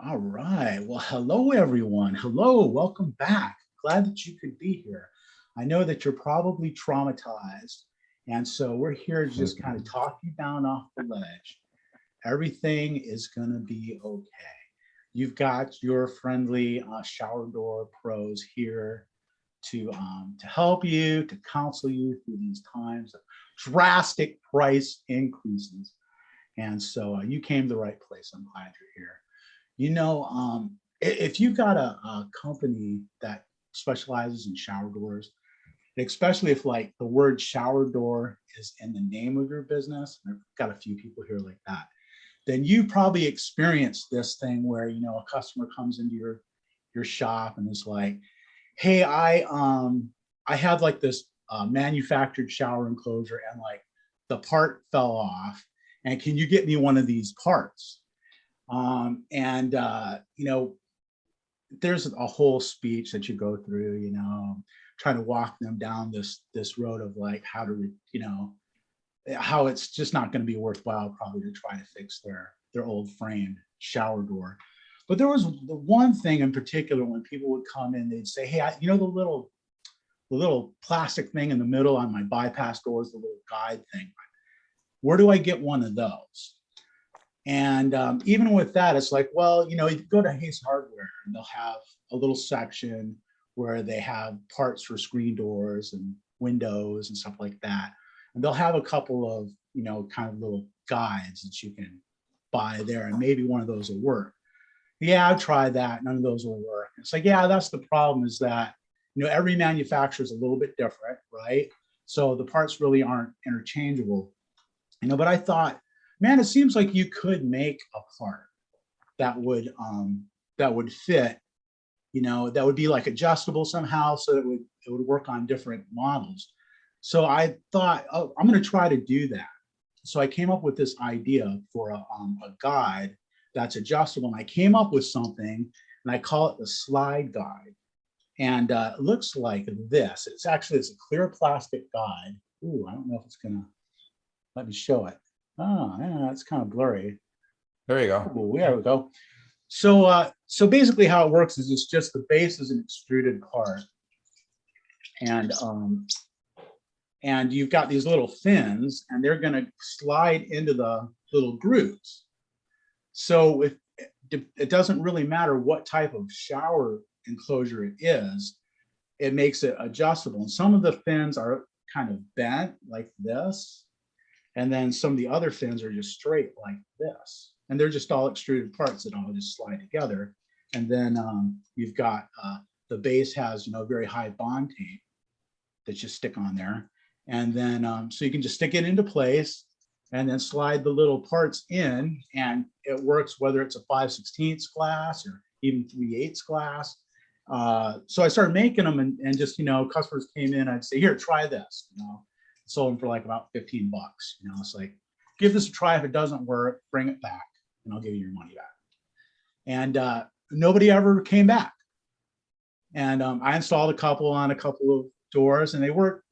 All right. Well, hello, everyone. Hello. Welcome back. Glad that you could be here. I know that you're probably traumatized. And so we're here to just kind of talk you down off the ledge. Everything is going to be okay. You've got your friendly shower door pros here to help you, to counsel you through these times of drastic price increases. And so you came to the right place. I'm glad you're here. If you've got a company that specializes in shower doors, especially if like the word shower door is in the name of your business, and I've got a few people here like that, then you probably experienced this thing where, a customer comes into your shop and is like, hey, I have like this manufactured shower enclosure and like the part fell off. And can you get me one of these parts? And there's a whole speech that you go through, trying to walk them down this road of like how to, how it's just not going to be worthwhile probably to try to fix their old framed shower door. But there was the one thing in particular when people would come in, they'd say, hey, the little plastic thing in the middle on my bypass doors, the little guide thing, where do I get one of those? And even with that, it's like, well, you go to Hayes Hardware and they'll have a little section where they have parts for screen doors and windows and stuff like that. And they'll have a couple of, kind of little guides that you can buy there, and maybe one of those will work. Yeah, I've tried that. None of those will work. It's like, yeah, that's the problem, is that, every manufacturer is a little bit different, right? So the parts really aren't interchangeable, but I thought, man, it seems like you could make a part that would fit, that would be like adjustable somehow, so it would work on different models. So I thought, oh, I'm going to try to do that. So I came up with this idea for a guide that's adjustable, and I came up with something, and I call it the slide guide. And it looks like this. It's a clear plastic guide. Ooh, I don't know if it's gonna let me show it. Oh, yeah, it's kind of blurry. There you go. Ooh, there we go. So basically how it works is it's just the base is an extruded part. And you've got these little fins, and they're going to slide into the little grooves. So it doesn't really matter what type of shower enclosure it is, it makes it adjustable. And some of the fins are kind of bent like this, and then some of the other fins are just straight like this. And they're just all extruded parts that all just slide together. And then you've got the base has, very high bond tape that you stick on there. And then so you can just stick it into place and then slide the little parts in, and it works whether it's a 5/16 glass or even 3/8 glass. So I started making them, and just, customers came in, I'd say, here, try this, sold them for like about 15 bucks. It's like, give this a try. If it doesn't work, bring it back and I'll give you your money back. And nobody ever came back. And I installed a couple on a couple of doors, and they work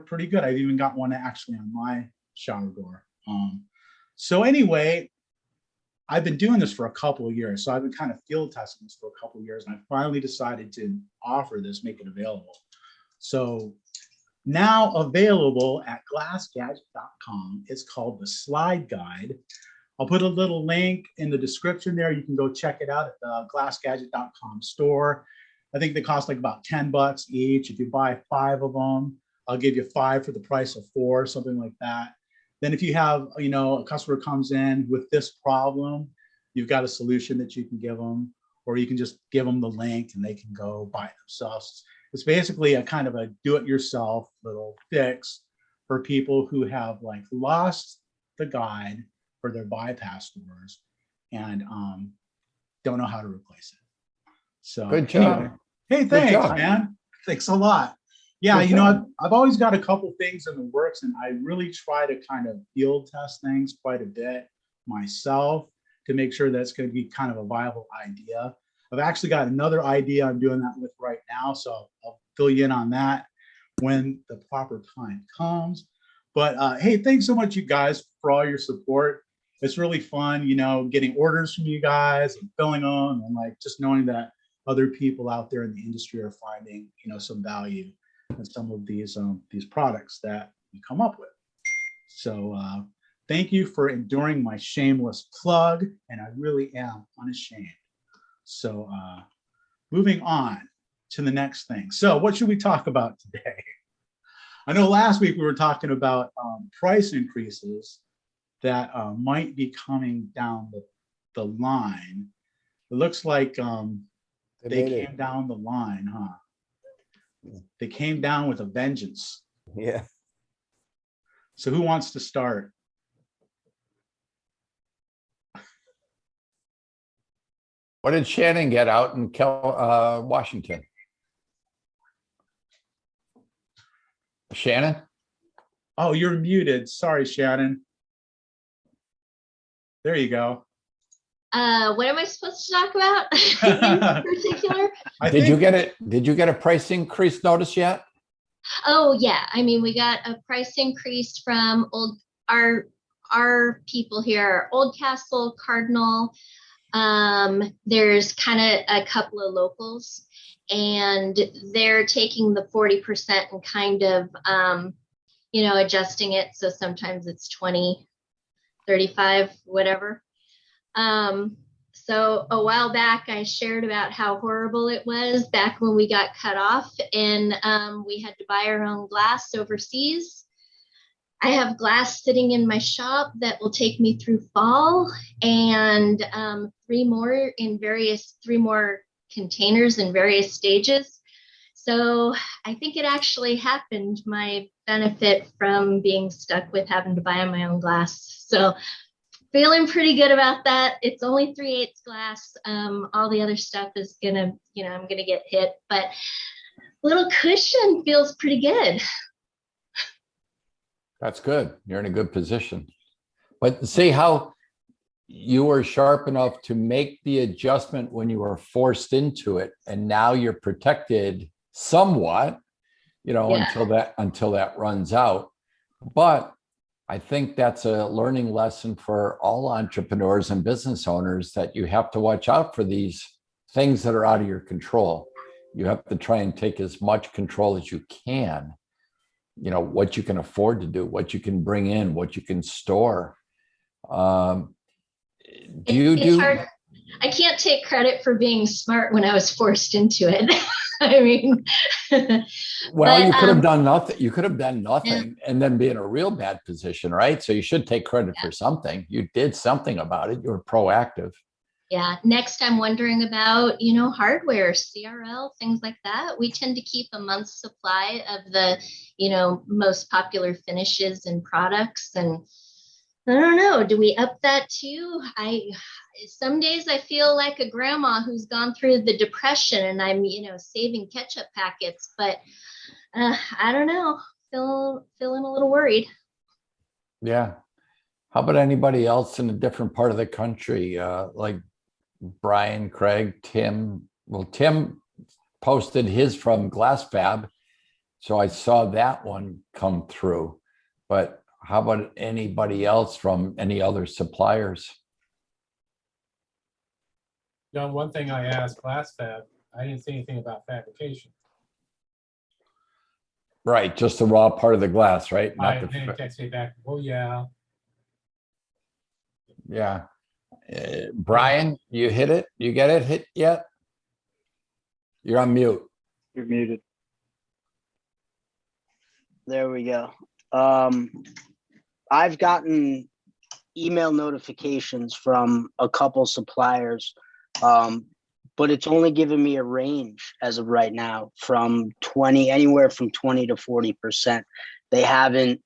pretty good. I've even got one actually on my shower door. So anyway, I've been doing this for a couple of years. So I've been kind of field testing this for a couple of years, and I finally decided to offer this, make it available. So now available at glassgadget.com. It's called the Slide Guide. I'll put a little link in the description there. You can go check it out at the glassgadget.com store. I think they cost like about 10 bucks each. If you buy 5 of them, I'll give you 5 for the price of 4, something like that. Then if you have, a customer comes in with this problem, you've got a solution that you can give them, or you can just give them the link and they can go buy it themselves. It's basically a kind of a do-it-yourself little fix for people who have like lost the guide for their bypass doors and don't know how to replace it. So good job. Anyway, hey, thanks, man. Thanks a lot. Yeah, I've always got a couple things in the works, and I really try to kind of field test things quite a bit myself to make sure that it's going to be kind of a viable idea. I've actually got another idea I'm doing that with right now, so I'll fill you in on that when the proper time comes. But hey, thanks so much, you guys, for all your support. it's really fun, getting orders from you guys and filling them, and like just knowing that other people out there in the industry are finding, some value in some of these products that we come up with. So thank you for enduring my shameless plug, and I really am unashamed. So moving on to the next thing. So what should we talk about today? I know last week we were talking about price increases that might be coming down the line. It looks like they came down the line, huh? They came down with a vengeance. Yeah. So who wants to start? What did Shannon get out in Washington? Shannon? Oh, you're muted. Sorry, Shannon. There you go. What am I supposed to talk about in particular? Did you get a price increase notice yet? Oh yeah, I mean, we got a price increase from our people here, Oldcastle, Cardinal. There's kind of a couple of locals, and they're taking the 40% and kind of adjusting it. So sometimes it's 20, 35, whatever. So a while back, I shared about how horrible it was back when we got cut off, and we had to buy our own glass overseas. I have glass sitting in my shop that will take me through fall, and three more containers in various stages. So I think it actually happened, my benefit from being stuck with having to buy my own glass. So feeling pretty good about that. It's only 3/8 glass. All the other stuff is I'm gonna get hit, but little cushion feels pretty good. That's good. You're in a good position. But see how you were sharp enough to make the adjustment when you were forced into it, and now you're protected somewhat, until that runs out. But I think that's a learning lesson for all entrepreneurs and business owners, that you have to watch out for these things that are out of your control. You have to try and take as much control as you can, what you can afford to do, what you can bring in, what you can store. It's hard. I can't take credit for being smart when I was forced into it. I mean, well, you could have done nothing. You could have done nothing and then be in a real bad position, right? So you should take credit for something. You did something about it. You were proactive. Yeah. Next, I'm wondering about, hardware, CRL, things like that. We tend to keep a month's supply of the, most popular finishes and products. And I don't know, do we up that too? Some days I feel like a grandma who's gone through the depression, and I'm, saving ketchup packets, but I don't know, feeling a little worried. Yeah. How about anybody else in a different part of the country? Like Brian, Craig, Tim. Well, Tim posted his from Glass Fab, so I saw that one come through. But how about anybody else from any other suppliers? John, one thing I asked Glass Fab, I didn't see anything about fabrication. Right, just the raw part of the glass, right? Then he texted me back, oh yeah. Yeah. Brian, you hit it? You get it hit yet? You're on mute. You're muted. There we go. I've gotten email notifications from a couple suppliers, but it's only given me a range as of right now from anywhere from 20 to 40%. They haven't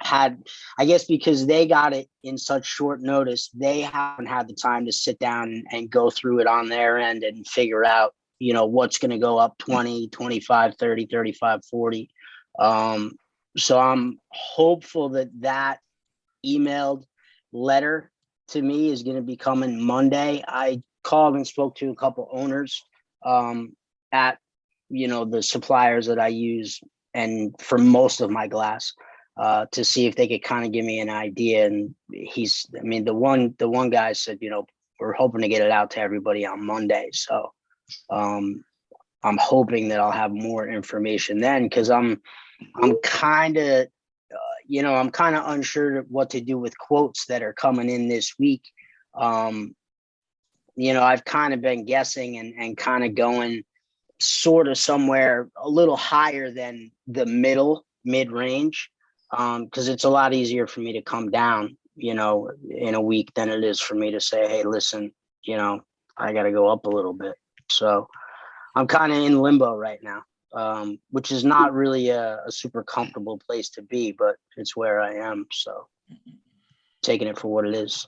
had, I guess because they got it in such short notice, they haven't had the time to sit down and go through it on their end and figure out, what's going to go up 20, 25, 30, 35, 40. So I'm hopeful that emailed letter to me is going to be coming Monday. I called and spoke to a couple owners at, the suppliers that I use and for most of my glass. to see if they could kind of give me an idea. And the one guy said, we're hoping to get it out to everybody on Monday. So I'm hoping that I'll have more information then, because I'm kind of, I'm kind of unsure what to do with quotes that are coming in this week. I've kind of been guessing and kind of going sort of somewhere a little higher than the mid-range, because it's a lot easier for me to come down, in a week than it is for me to say, hey, listen, I got to go up a little bit. So I'm kind of in limbo right now, which is not really a super comfortable place to be, but it's where I am. So taking it for what it is.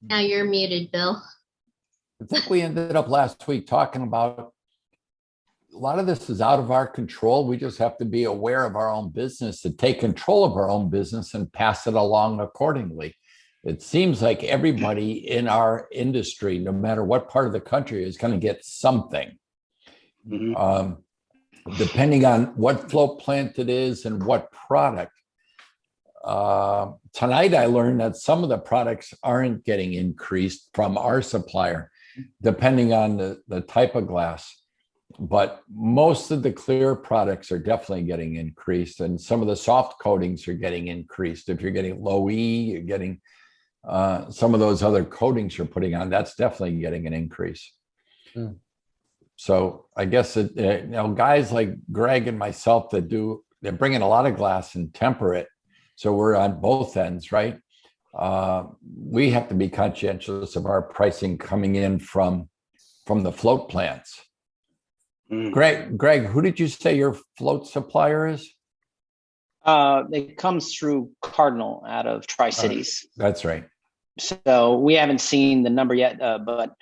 Now you're muted, Bill. I think we ended up last week talking about a lot of this is out of our control. We just have to be aware of our own business and take control of our own business and pass it along accordingly. It seems like everybody in our industry, no matter what part of the country, is going to get something. Mm-hmm. Depending on what float plant it is and what product. Tonight, I learned that some of the products aren't getting increased from our supplier, depending on the type of glass. But most of the clear products are definitely getting increased, and some of the soft coatings are getting increased. If you're getting low E, you're getting some of those other coatings you're putting on, that's definitely getting an increase. Mm. So I guess guys like Greg and myself they're bringing a lot of glass and temper it. So we're on both ends, right? We have to be conscientious of our pricing coming in from the float plants. Mm. Greg, who did you say your float supplier is? It comes through Cardinal out of Tri-Cities. That's right. So we haven't seen the number yet, but a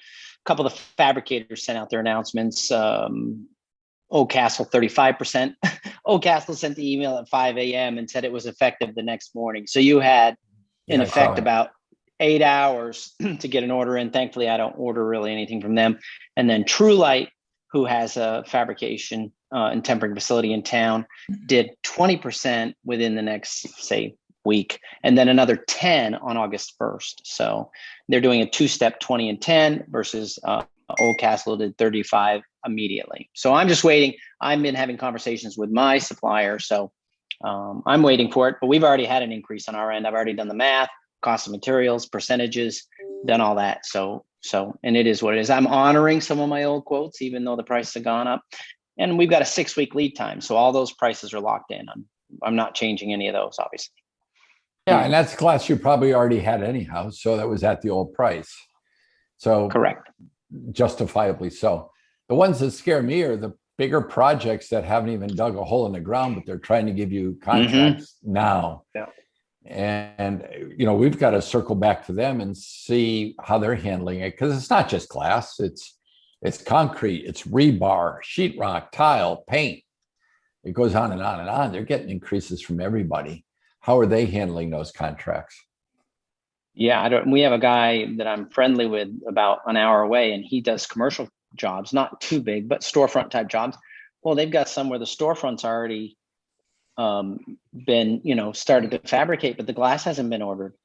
couple of the fabricators sent out their announcements. Oldcastle 35%. Oldcastle sent the email at 5 a.m. and said it was effective the next morning. So you had, in effect, about 8 hours to get an order in. Thankfully, I don't order really anything from them. And then True Light, who has a fabrication and tempering facility in town, did 20% within the next, say, week, and then another 10 on August 1st. So they're doing a two-step 20 and 10 versus Oldcastle did 35 immediately. So I'm just waiting. I've been having conversations with my supplier, so I'm waiting for it. But we've already had an increase on our end. I've already done the math, cost of materials, percentages, done all that. So and it is what it is. I'm honoring some of my old quotes, even though the prices have gone up. And we've got a 6-week lead time, so all those prices are locked in. I'm not changing any of those, obviously. Yeah, and that's glass you probably already had anyhow, so that was at the old price. So correct. Justifiably so. The ones that scare me are the bigger projects that haven't even dug a hole in the ground, but they're trying to give you contracts now. Yeah. And we've got to circle back to them and see how they're handling it, because it's not just glass, it's concrete, it's rebar, sheetrock, tile, paint. It goes on and on and on. They're getting increases from everybody. How are they handling those contracts? Yeah, we have a guy that I'm friendly with about an hour away, and he does commercial jobs, not too big, but storefront type jobs. Well, they've got some where the storefronts already been, started to fabricate, but the glass hasn't been ordered.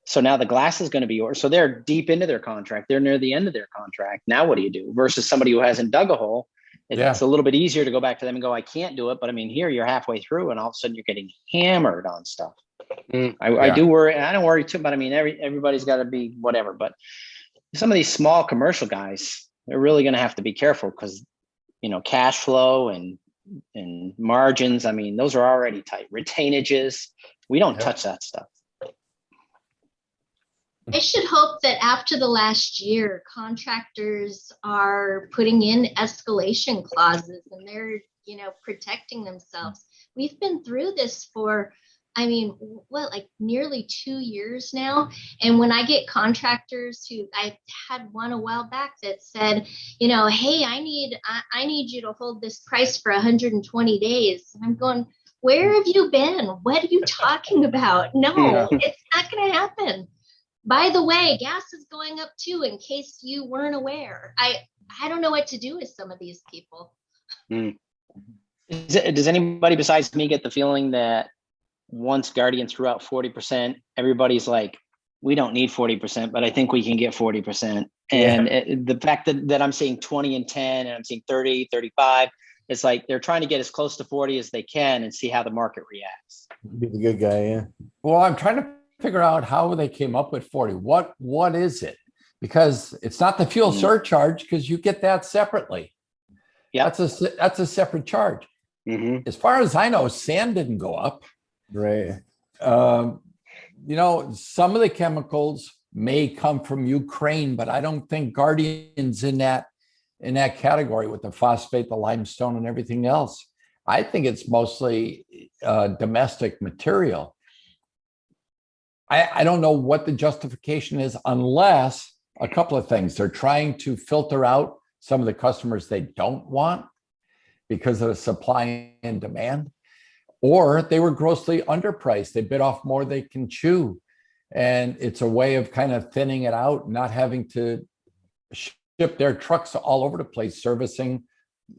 So now the glass is going to be ordered. So they're deep into their contract. They're near the end of their contract. Now what do you do? Versus somebody who hasn't dug a hole. It's a little bit easier to go back to them and go, I can't do it. But I mean, here you're halfway through and all of a sudden you're getting hammered on stuff. I do worry. I don't worry too, but I mean, everybody's got to be whatever. But some of these small commercial guys, they're really going to have to be careful because, cash flow and margins, I mean, those are already tight. Retainages, we don't touch that stuff. I should hope that after the last year, contractors are putting in escalation clauses and they're, protecting themselves. We've been through this for, nearly 2 years now. And when I get contractors I had one a while back that said, hey, I need you to hold this price for 120 days. And I'm going, where have you been? What are you talking about? No, it's not going to happen. By the way, gas is going up too, in case you weren't aware. I don't know what to do with some of these people. Does anybody besides me get the feeling that once Guardian threw out 40%, everybody's like, we don't need 40%, but I think we can get 40%. And the fact that I'm seeing 20 and 10 and I'm seeing 30, 35, it's like they're trying to get as close to 40 as they can and see how the market reacts. Be the good guy, yeah. Well, I'm trying to figure out how they came up with 40. What is it? Because it's not the fuel surcharge, because you get that separately. Yeah, That's a separate charge. Mhm. As far as I know, sand didn't go up. Right. You know, some of the chemicals may come from Ukraine, but I don't think Guardian's in that category with the phosphate, the limestone, and everything else. I think it's mostly domestic material. I don't know what the justification is, unless a couple of things. They're trying to filter out some of the customers they don't want because of the supply and demand, or they were grossly underpriced. They bit off more they can chew. And it's a way of kind of thinning it out, not having to ship their trucks all over the place, servicing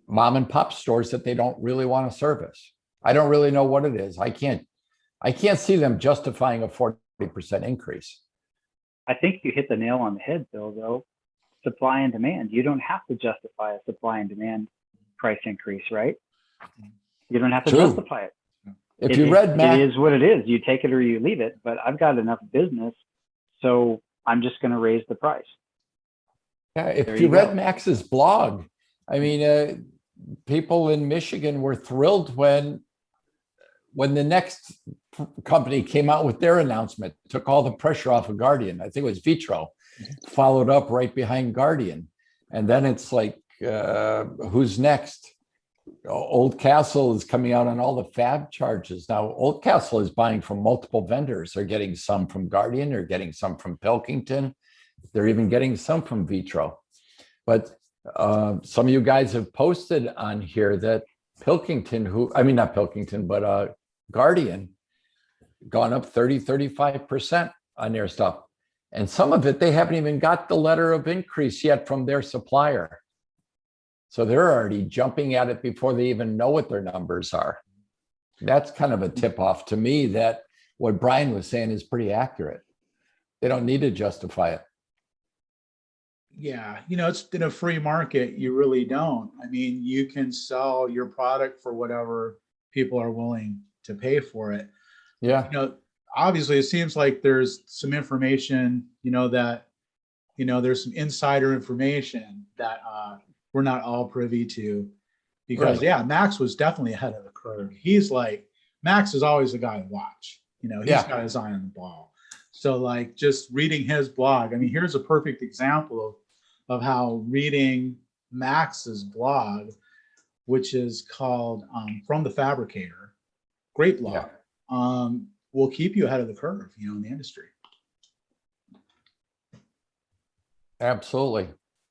mom and pop stores that they don't really want to service. I don't really know what it is. I can't see them justifying a 40% increase. I think you hit the nail on the head, Bill, though. Supply and demand. You don't have to justify a supply and demand price increase, right? You don't have to True. justify it. If you read Mac, it is what it is. You take it or you leave it, but I've got enough business, so I'm just going to raise the price. yeah, if There you you read go. Max's blog, I mean, people in Michigan were thrilled when the next company came out with their announcement, took all the pressure off of Guardian. I think it was Vitro, followed up right behind Guardian. And then it's like, who's next? Old Castle is coming out on all the fab charges. Now, Old Castle is buying from multiple vendors. They're getting some from Guardian, they're getting some from Pilkington, they're even getting some from Vitro. But some of you guys have posted on here that Pilkington, not Pilkington, but Guardian, gone up 30, 35% on their stuff. And some of it, they haven't even got the letter of increase yet from their supplier. So they're already jumping at it before they even know what their numbers are. That's kind of a tip off to me that what Brian was saying is pretty accurate. They don't need to justify it. Yeah, it's in a free market. You really don't. I mean, you can sell your product for whatever people are willing to pay for it. Yeah. Obviously, it seems like there's some information, that, there's some insider information that we're not all privy to, because Right. yeah, Max was definitely ahead of the curve. Max is always a guy to watch. He's got his eye on the ball. So like just reading his blog, I mean, here's a perfect example of how reading Max's blog, which is called From the Fabricator, great blog, will keep you ahead of the curve, in the industry. Absolutely.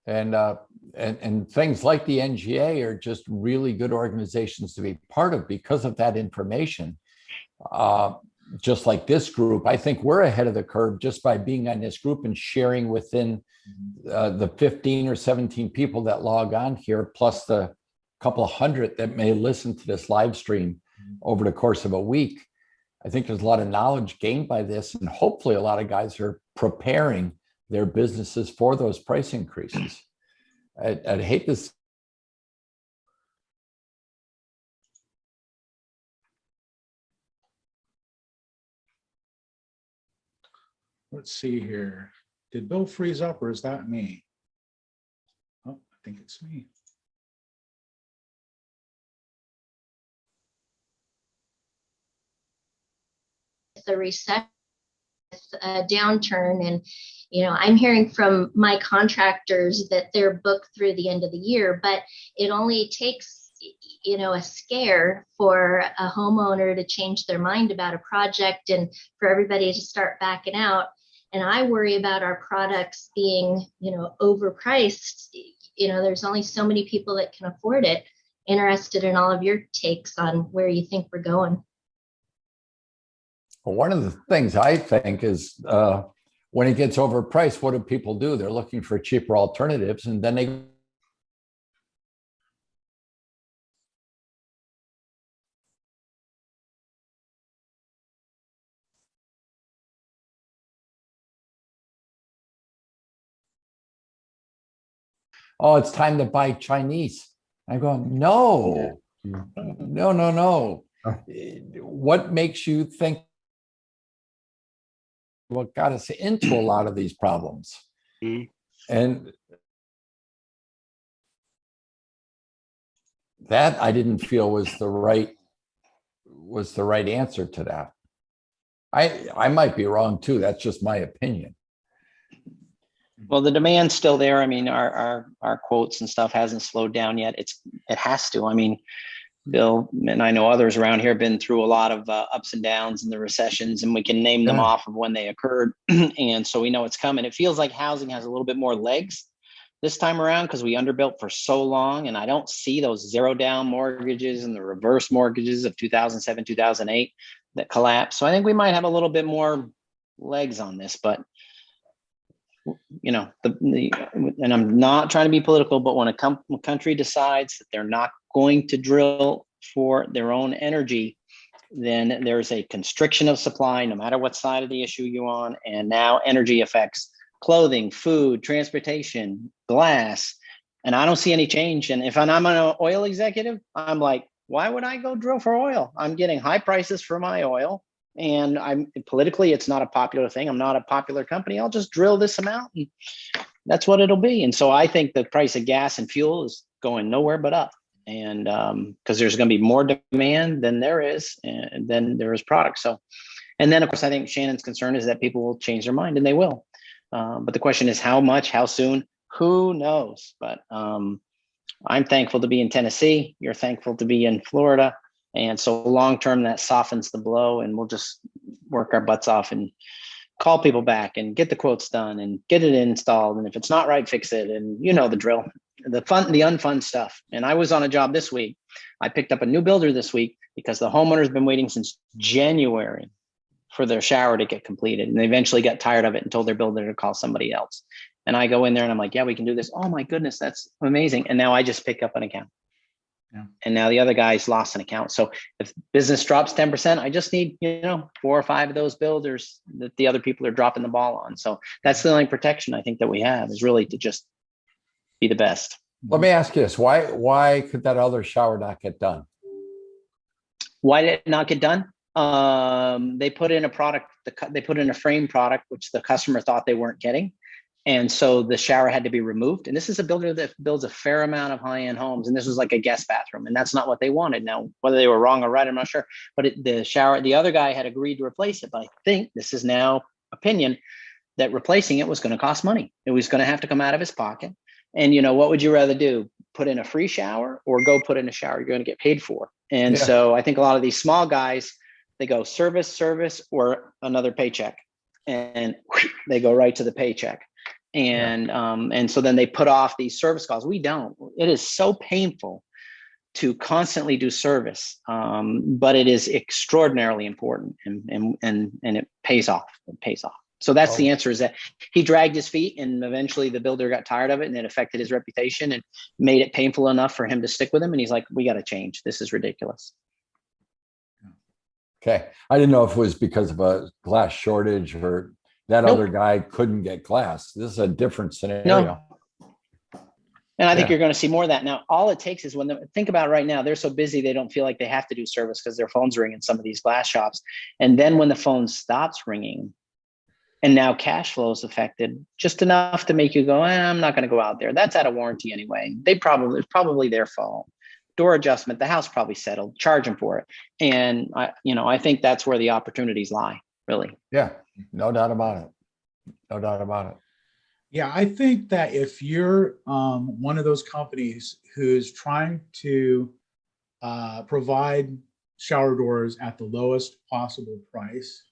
And things like the NGA are just really good organizations to be part of because of that information. Just like this group, I think we're ahead of the curve just by being on this group and sharing within the 15 or 17 people that log on here, plus the couple of hundred that may listen to this live stream over the course of a week. I think there's a lot of knowledge gained by this, and hopefully a lot of guys are preparing their businesses for those price increases. I'd hate this. Let's see here. Did Bill freeze up, or is that me? Oh, I think it's me. The recession, a downturn, and I'm hearing from my contractors that they're booked through the end of the year, but it only takes a scare for a homeowner to change their mind about a project and for everybody to start backing out. And I worry about our products being overpriced. There's only so many people that can afford it. Interested in all of your takes on where you think we're going. Well, one of the things I think is when it gets overpriced, what do people do? They're looking for cheaper alternatives, and then they oh, it's time to buy Chinese. I'm going, no, no. What makes you think what got us into a lot of these problems? Mhm. And that I didn't feel was the right answer to that. I might be wrong too. That's just my opinion. Well, the demand's still there. I mean, our quotes and stuff hasn't slowed down yet. It has to. I mean, Bill and I know others around here have been through a lot of ups and downs and the recessions, and we can name them off of when they occurred. And so we know it's coming. It feels like housing has a little bit more legs this time around because we underbuilt for so long. And I don't see those zero down mortgages and the reverse mortgages of 2007, 2008 that collapsed. So I think we might have a little bit more legs on this, but you know, and I'm not trying to be political, but when a country decides that they're not going to drill for their own energy, then there's a constriction of supply, no matter what side of the issue you're on. And now energy affects clothing, food, transportation, glass, and I don't see any change. And if I'm an oil executive, I'm like, why would I go drill for oil? I'm getting high prices for my oil. And I'm politically, it's not a popular thing. I'm not a popular company. I'll just drill this amount and that's what it'll be. And so I think the price of gas and fuel is going nowhere but up. And because there's going to be more demand than there is, and then there is product. So, and then of course, I think Shannon's concern is that people will change their mind, and they will. But the question is how much, how soon, who knows? But I'm thankful to be in Tennessee. You're thankful to be in Florida. And so long-term that softens the blow, and we'll just work our butts off and call people back and get the quotes done and get it installed. And if it's not right, fix it. And you know the drill, the unfun stuff. And I was on a job this week. I picked up a new builder this week because the homeowner's been waiting since January for their shower to get completed. And they eventually got tired of it and told their builder to call somebody else. And I go in there and I'm like, yeah, we can do this. Oh my goodness, that's amazing. And now I just pick up an account. Yeah. And now the other guy's lost an account. So if business drops 10%, I just need, 4 or 5 of those builders that the other people are dropping the ball on. So that's the only protection I think that we have, is really to just be the best. Let me ask you this. Why could that other shower not get done? Why did it not get done? They put in a product, they put in a frame product, which the customer thought they weren't getting. And so the shower had to be removed. And this is a builder that builds a fair amount of high-end homes. And this was like a guest bathroom. And that's not what they wanted. Now, whether they were wrong or right, I'm not sure. But the other guy had agreed to replace it. But I think this is now opinion that replacing it was going to cost money. It was going to have to come out of his pocket. And, what would you rather do? Put in a free shower or go put in a shower you're going to get paid for? And so I think a lot of these small guys, they go service, or another paycheck. And they go right to the paycheck. And so then they put off these service calls. We don't. It is so painful to constantly do service, but it is extraordinarily important, and it pays off. It pays off. So that's the answer, is that he dragged his feet, and eventually the builder got tired of it, and it affected his reputation and made it painful enough for him to stick with him. And he's like, we got to change. This is ridiculous. Okay. I didn't know if it was because of a glass shortage or that other guy couldn't get glass. This is a different scenario. No. And I think you're going to see more of that. Now, all it takes is think about it right now, they're so busy, they don't feel like they have to do service because their phone's ringing in some of these glass shops. And then when the phone stops ringing and now cash flow is affected, just enough to make you go, I'm not going to go out there. That's out of warranty anyway. It's probably their phone. Door adjustment, the house probably settled, charge them for it. And I think that's where the opportunities lie, really. Yeah, no doubt about it. No doubt about it. Yeah, I think that if you're one of those companies who's trying to provide shower doors at the lowest possible price,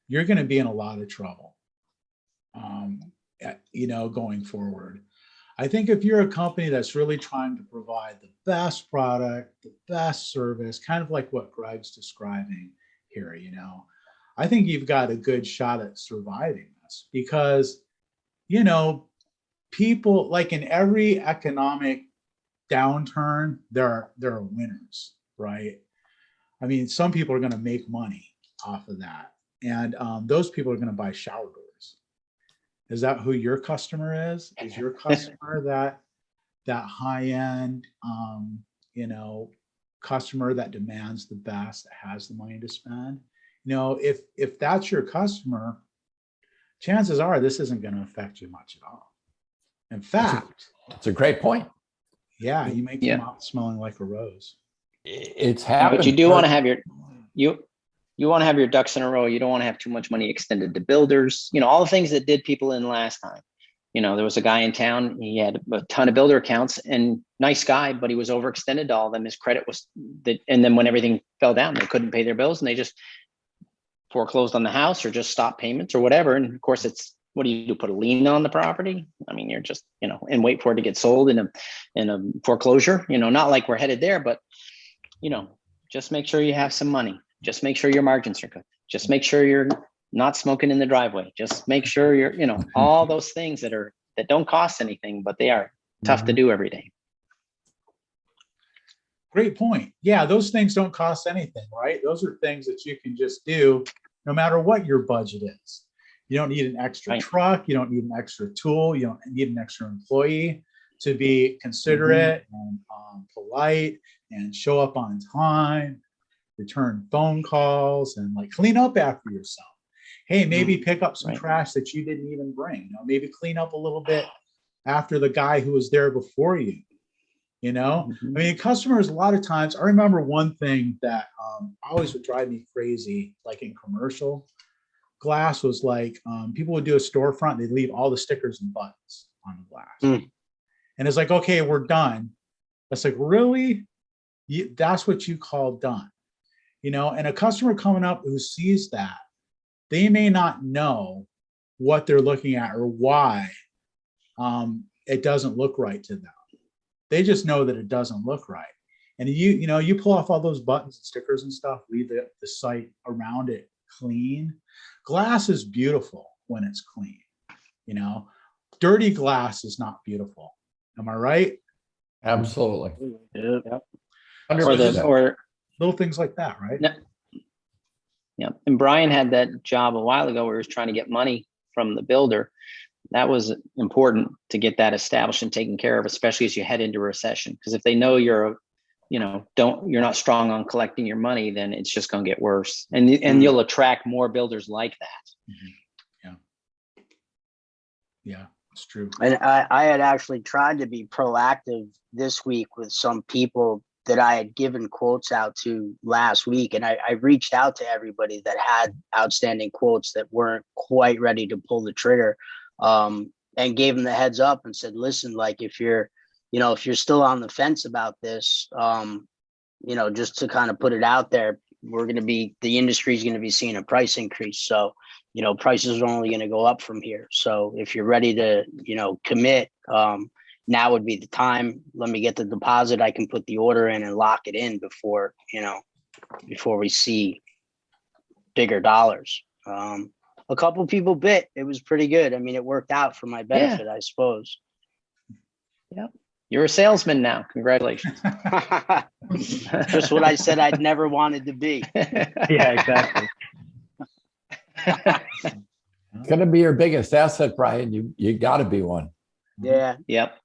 you're going to be in a lot of trouble, going forward. I think if you're a company that's really trying to provide the best product, the best service, kind of like what Greg's describing here, I think you've got a good shot at surviving this, because, people, like in every economic downturn, there are winners, right? I mean, some people are going to make money off of that. And those people are going to buy shower doors. Is that who your customer is? Is your customer that that high-end, customer that demands the best, that has the money to spend. If that's your customer, chances are this isn't going to affect you much at all. In fact, It's a great point. yeah, you may come out smelling like a rose. It's happened. But you do want to have you want to have your ducks in a row. You don't want to have too much money extended to builders. All the things that did people in last time. There was a guy in town, he had a ton of builder accounts, and nice guy, but he was overextended to all of them. His credit was that, and then when everything fell down, they couldn't pay their bills and they just foreclosed on the house or just stopped payments or whatever. And of course, what do you do? Put a lien on the property? I mean, you're just, and wait for it to get sold in a foreclosure, not like we're headed there, but just make sure you have some money. Just make sure your margins are good. Just make sure you're not smoking in the driveway. Just make sure you're, all those things that don't cost anything, but they are tough to do every day. Great point. Yeah, those things don't cost anything, right? Those are things that you can just do no matter what your budget is. You don't need an extra truck. You don't need an extra tool. You don't need an extra employee to be considerate and polite and show up on time, return phone calls, and clean up after yourself. Hey, maybe pick up some trash that you didn't even bring. Maybe clean up a little bit after the guy who was there before you. I mean, customers, a lot of times, I remember one thing that always would drive me crazy, like in commercial glass, was people would do a storefront, they'd leave all the stickers and buttons on the glass. And it's like, okay, we're done. It's like, really? That's what you call done? And a customer coming up who sees that, they may not know what they're looking at or why it doesn't look right to them. They just know that it doesn't look right. And you pull off all those buttons and stickers and stuff, leave the site around it clean. Glass is beautiful when it's clean. Dirty glass is not beautiful. Am I right? Absolutely. Yep. Or little things like that, right? Yeah. And Brian had that job a while ago where he was trying to get money from the builder. That was important to get that established and taken care of, especially as you head into a recession. Because if they know you're not strong on collecting your money, then it's just going to get worse. And you'll attract more builders like that. Yeah, it's true. And I had actually tried to be proactive this week with some people that I had given quotes out to last week. And I reached out to everybody that had outstanding quotes that weren't quite ready to pull the trigger, and gave them the heads up and said, listen, if you're still on the fence about this, just to kind of put it out there, the industry is going to be seeing a price increase. So, prices are only going to go up from here. So if you're ready to, commit, now would be the time. Let me get the deposit. I can put the order in and lock it in before we see bigger dollars. A couple people bit. It was pretty good. I mean, it worked out for my benefit, I suppose. Yep. You're a salesman now. Congratulations. Just what I said I'd never wanted to be. Yeah, exactly. It's going to be your biggest asset, Brian. You got to be one. Yeah. Yep.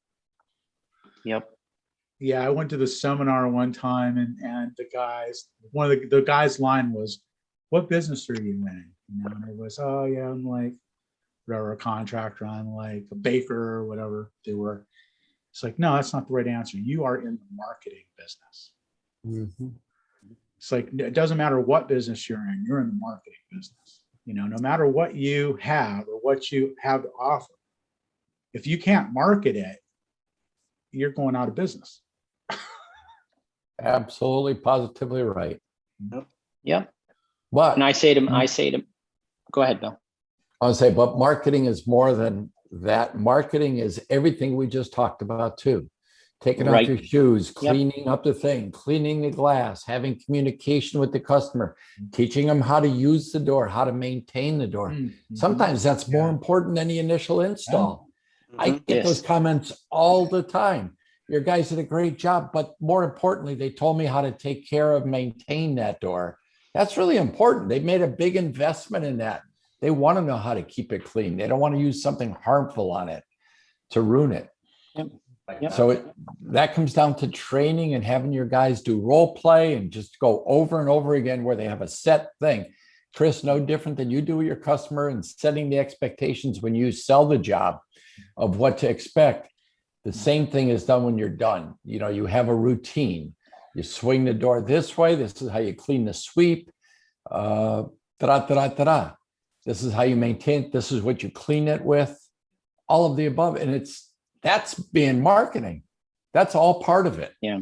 Yeah, I went to the seminar one time, and one of the guys' line was, "What business are you in?" And it was, "Oh yeah, I'm whatever, a contractor. I'm a baker or whatever they were." It's like, no, that's not the right answer. You are in the marketing business. It's like, it doesn't matter what business you're in the marketing business. No matter what you have or what you have to offer, if you can't market it, you're going out of business. Absolutely, positively right. Yep. But and I say to, go ahead, Bill. I would say, but marketing is more than that. Marketing is everything we just talked about too. Taking off your shoes, cleaning up the thing, cleaning the glass, having communication with the customer, teaching them how to use the door, how to maintain the door. Sometimes that's more important than the initial install. I get those comments all the time. Your guys did a great job, but more importantly, they told me how to take care of, maintain that door. That's really important. They made a big investment in that. They want to know how to keep it clean. They don't want to use something harmful on it to ruin it. So that comes down to training and having your guys do role play and just go over and over again where they have a set thing. Chris, no different than you do with your customer and setting the expectations when you sell the job of what to expect. The same thing is done when you're done. You know, you have a routine. You swing the door this way. This is how you clean the sweep. This is how you maintain it. This is what you clean it with. All of the above. And that's being marketing. That's all part of it. Yeah.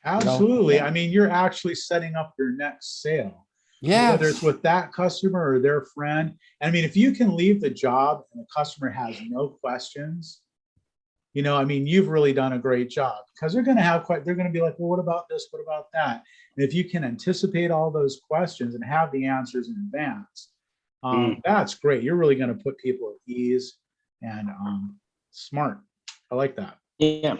Absolutely. You know? I mean, you're actually setting up your next sale. Yeah. Whether it's with that customer or their friend. I mean, if you can leave the job and the customer has no questions, you know, I mean, you've really done a great job, because they're going to be like, well, what about this? What about that? And if you can anticipate all those questions and have the answers in advance, that's great. You're really going to put people at ease and smart. I like that. Yeah,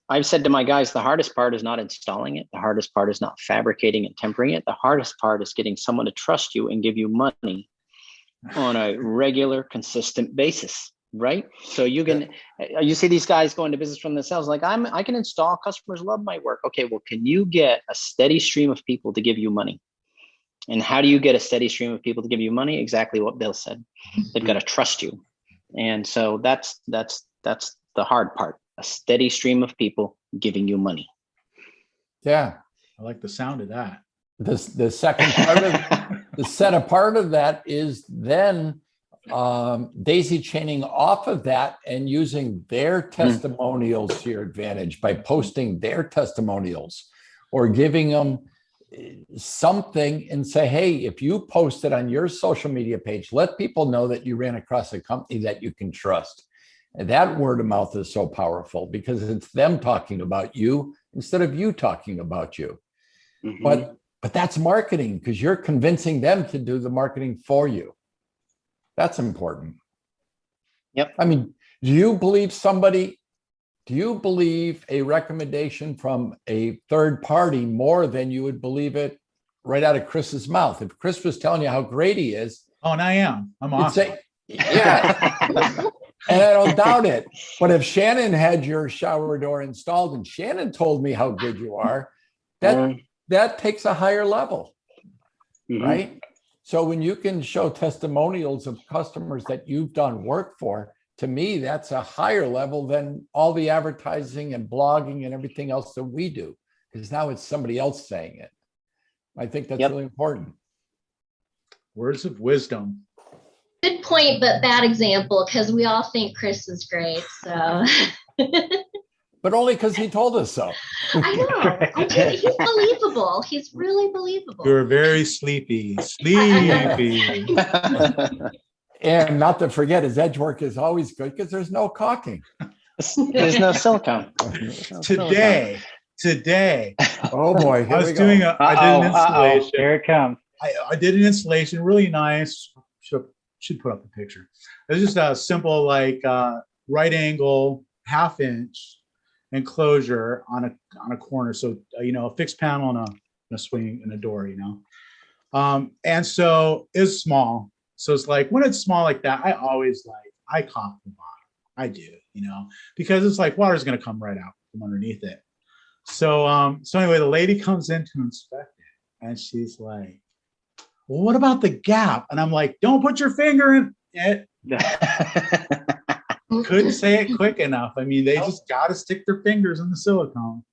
I've said to my guys, the hardest part is not installing it. The hardest part is not fabricating and tempering it. The hardest part is getting someone to trust you and give you money on a regular, consistent basis, right? So you see these guys go into business from themselves, like I can install, customers love my work. Okay, well, can you get a steady stream of people to give you money? And how do you get a steady stream of people to give you money? Exactly what Bill said. They've got to trust you. And so that's the hard part. A steady stream of people giving you money. Yeah. I like the sound of that. The second part of the set apart of that is then daisy chaining off of that and using their testimonials to your advantage by posting their testimonials or giving them something and say, hey, if you post it on your social media page, let people know that you ran across a company that you can trust. And that word of mouth is so powerful because it's them talking about you instead of you talking about you. But that's marketing, because you're convincing them to do the marketing for you. That's important. Yep. I mean, do you believe a recommendation from a third party more than you would believe it right out of Chris's mouth? If Chris was telling you how great he is. Oh, and I am. I'm awesome. Yeah. And I don't doubt it. But if Shannon had your shower door installed and Shannon told me how good you are, that takes a higher level, right? So when you can show testimonials of customers that you've done work for, to me, that's a higher level than all the advertising and blogging and everything else that we do, because now it's somebody else saying it. I think that's really important. Words of wisdom. Good point, but bad example, because we all think Chris is great. So, but only because he told us so. I know. He's believable. He's really believable. You're very sleepy. Sleepy. And not to forget, his edge work is always good because there's no caulking. There's no silicone. Today. Oh boy! I did an installation. Here it comes. I did an installation, really nice. Should put up a picture. It's just a simple, like right angle, 1/2 inch enclosure on a corner. So a fixed panel and a swing and a door. And so it's small. So it's like when it's small like that, I always I caulk the bottom. I do, because it's like water's going to come right out from underneath it. So anyway, the lady comes in to inspect it, and she's like, well, what about the gap? And I'm like, don't put your finger in it. Couldn't say it quick enough. I mean, they just got to stick their fingers in the silicone.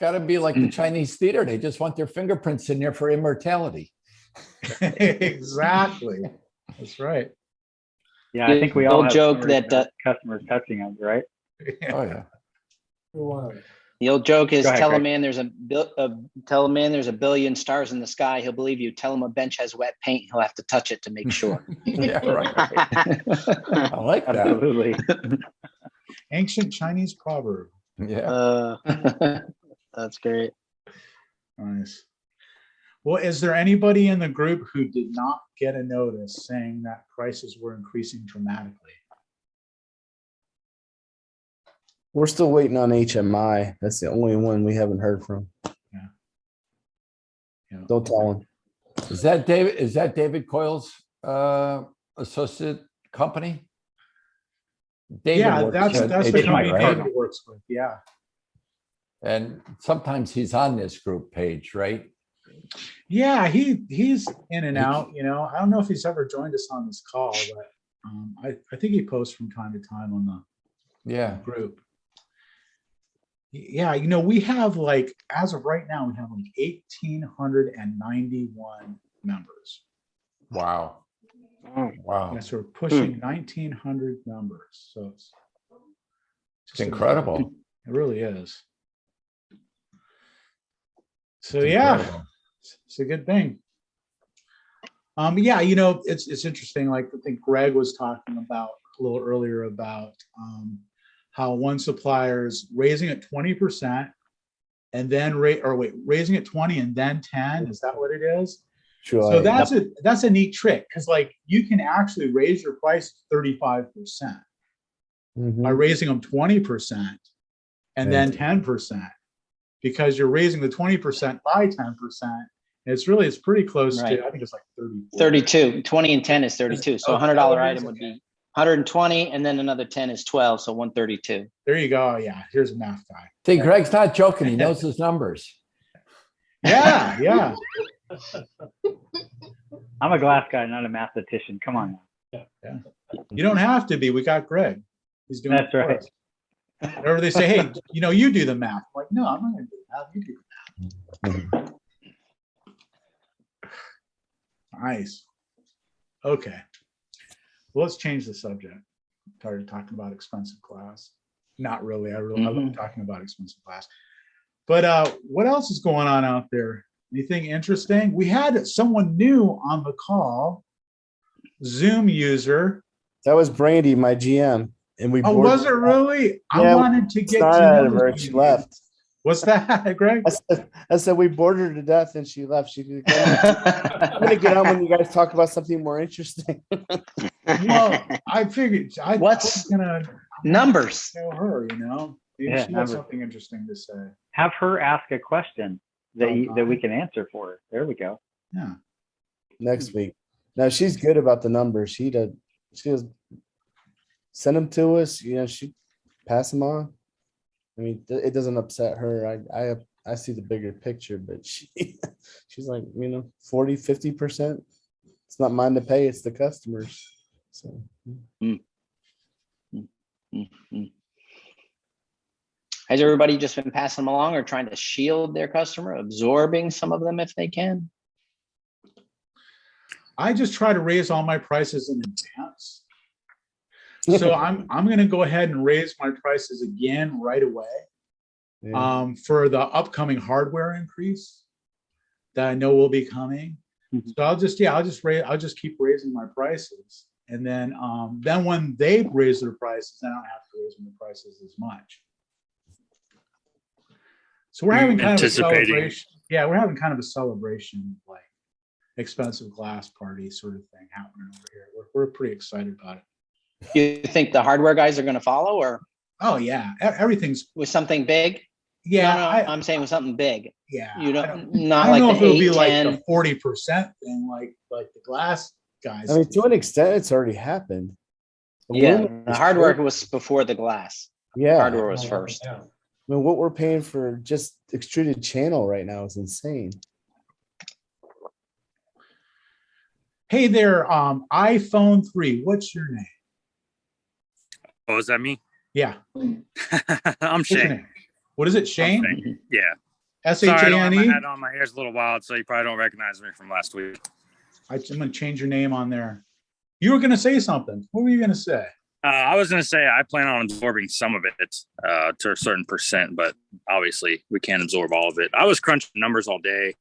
Got to be like the Chinese theater. They just want their fingerprints in there for immortality. Exactly. That's right. Yeah, I think we all have joke that customers touching us, right? Oh yeah. The old joke is, Go ahead, tell a Greg. man there's a billion stars in the sky. He'll believe you. Tell him a bench has wet paint. He'll have to touch it to make sure. Yeah, right. I like that. Absolutely. Ancient Chinese proverb. Yeah. That's great. Nice. Well, is there anybody in the group who did not get a notice saying that prices were increasing dramatically? We're still waiting on HMI. That's the only one we haven't heard from. Yeah. Don't tell him. Is that David Coyle's associate company? David Yeah, works that's at the HMI, company right? David works with. Yeah. And sometimes he's on this group page, right? Yeah, he's in and out. I don't know if he's ever joined us on this call, but I think he posts from time to time on the Yeah. group. Yeah, we have like, as of right now, we have like 1,891 members. Wow. Wow. Yeah, so we're pushing 1,900 members. So it's It's incredible. It really is. So It's yeah, incredible. it's a good thing. Yeah, it's interesting. Like I think Greg was talking about a little earlier about how one supplier is raising it 20% and then raising it 20 and then 10. Is that what it is? Sure. So that's a neat trick, because like you can actually raise your price 35% by raising them 20% and then 10%, because you're raising the 20% by 10%. It's pretty close Right. to, I think it's like 32. 20 and 10 is 32. So Oh, a $100 it is? item would be 120, and then another 10 is 12, so 132. There you go. Yeah, here's a math guy. See, Greg's not joking. He knows his numbers. Yeah, yeah. I'm a glass guy, not a mathematician. Come on now. You don't have to be. We got Greg. He's doing That's it for right. us. Whenever they say, hey, you do the math. I'm like, no, I'm not going to do the math. You do the math. Nice. Okay. Well, let's change the subject. I'm tired of talking about expensive glass. Not really. I love talking about expensive glass. But what else is going on out there? Anything interesting? We had someone new on the call, Zoom user. That was Brandy, my GM, and we. Oh, was it really? I Yeah, wanted to get Not to out know of her. you. She left. What's that, Greg? I said we bored her to death, and she left. She could I'm gonna get on when you guys talk about something more interesting. Well, I figured I What's was gonna numbers? tell her, maybe Yeah, she has numbers. something interesting to say. Have her ask a question that we can answer for her. There we go. Yeah. Next week. No, she's good about the numbers. She does. Send them to us. She pass them on. I mean, it doesn't upset her. I see the bigger picture, but she's like, 40, 50%. It's not mine to pay, it's the customers. So Has everybody just been passing them along or trying to shield their customer, absorbing some of them if they can? I just try to raise all my prices in advance. So I'm going to go ahead and raise my prices again right away for the upcoming hardware increase that I know will be coming. So I'll just keep raising my prices, and then when they raise their prices, I don't have to raise my prices as much. So we're having kind of a celebration. Yeah, we're having kind of a celebration, like expensive glass party sort of thing happening over here. We're pretty excited about it. You think the hardware guys are going to follow, or? Oh yeah, everything's with something big. Yeah, no, I'm saying with something big. Yeah, not I don't like know the if it'll 8, be 10. like the 40% thing, like the glass guys. I mean, to an extent, it's already happened. The hardware was before the glass. Yeah, hardware was first. I mean, what we're paying for just extruded channel right now is insane. Hey there, iPhone 3. What's your name? Oh, is that me? Yeah. I'm What's your Shane. name? What is it, Shane? Yeah. S-H-A-N-E? Sorry, I don't have my hat on. My hair's a little wild, so you probably don't recognize me from last week. I'm going to change your name on there. You were going to say something. What were you going to say? I was going to say I plan on absorbing some of it to a certain percent, but obviously we can't absorb all of it. I was crunching numbers all day,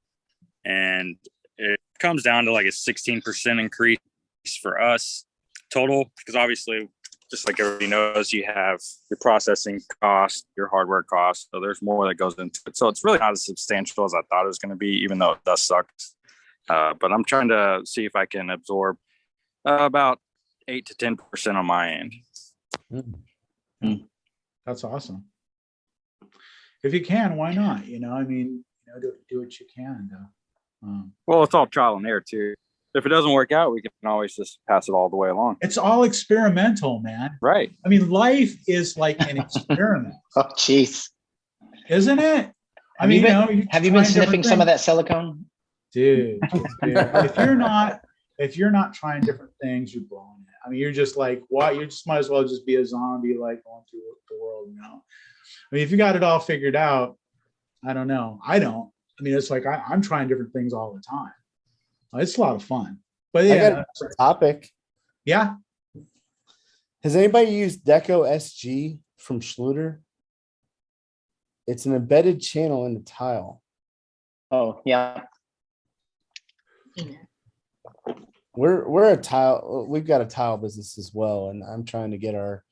and it comes down to like a 16% increase for us total, because obviously, just like everybody knows, you have your processing cost, your hardware cost. So there's more that goes into it. So it's really not as substantial as I thought it was going to be, even though it does suck. But I'm trying to see if I can absorb about 8 to 10% on my end. That's awesome. If you can, why not? Do what you can. Well, it's all trial and error too. if it doesn't work out, we can always just pass it all the way along. It's all experimental, man. Right. I mean, life is like an experiment, Oh, jeez. isn't it? I Have mean, you been, you're have you been trying different sniffing some of things. that silicone? Dude, if you're not trying different things, you're blowing it. I mean, you're just like, what? You just might as well just be a zombie, like going through the world, you know? I mean, if you got it all figured out, I don't know. I don't. I mean, it's like I'm trying different things all the time. It's a lot of fun. But I yeah, got a topic. yeah. Has anybody used Deco SG from Schluter? It's an embedded channel in the tile. Oh, yeah. We're a tile. We've got a tile business as well, and I'm trying to get our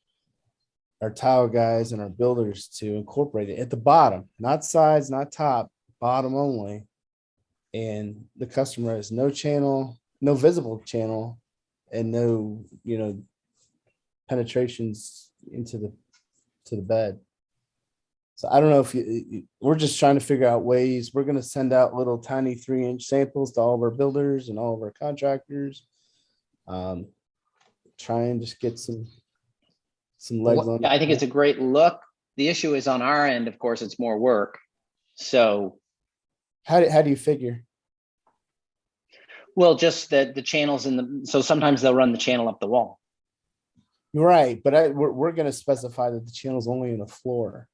tile guys and our builders to incorporate it at the bottom, not sides, not top, bottom only. And the customer has no channel, no visible channel, and no, penetrations into the bed. So I don't know if we're just trying to figure out ways. We're going to send out little tiny 3-inch samples to all of our builders and all of our contractors. Try and just get some legs on. I think it's a great look. The issue is on our end, of course, it's more work. So How do you figure? well, just that the channels so sometimes they'll run the channel up the wall. Right, but we're going to specify that the channel's only in the floor.